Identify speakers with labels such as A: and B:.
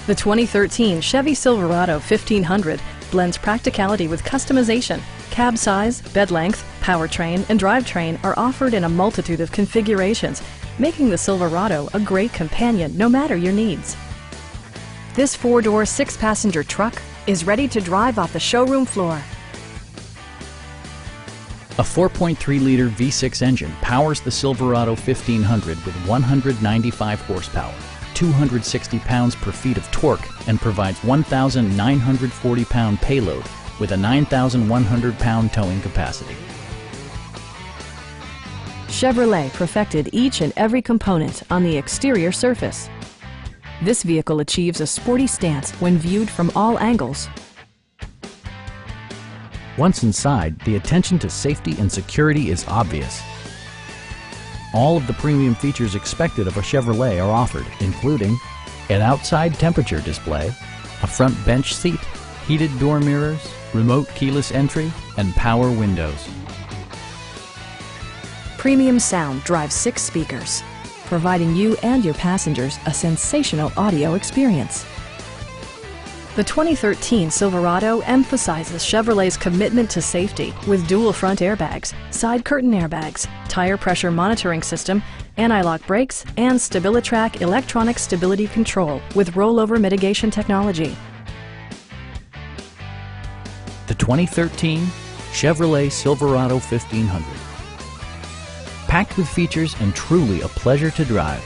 A: The 2013 Chevy Silverado 1500 blends practicality with customization. Cab size, bed length, powertrain, and drivetrain are offered in a multitude of configurations, making the Silverado a great companion no matter your needs. This four-door, six-passenger truck is ready to drive off the showroom floor.
B: A 4.3-liter V6 engine powers the Silverado 1500 with 195 horsepower, 260 pounds-per-feet of torque, and provides 1,940-pound payload with a 9,100-pound towing capacity.
A: Chevrolet perfected each and every component on the exterior surface. This vehicle achieves a sporty stance when viewed from all angles.
B: Once inside, the attention to safety and security is obvious. All of the premium features expected of a Chevrolet are offered, including an outside temperature display, a front bench seat, heated door mirrors, remote keyless entry, and power windows.
A: Premium sound drives 6 speakers, providing you and your passengers a sensational audio experience. The 2013 Silverado emphasizes Chevrolet's commitment to safety with dual front airbags, side curtain airbags, tire pressure monitoring system, anti-lock brakes, and StabiliTrak electronic stability control with rollover mitigation technology.
B: The 2013 Chevrolet Silverado 1500. Packed with features and truly a pleasure to drive.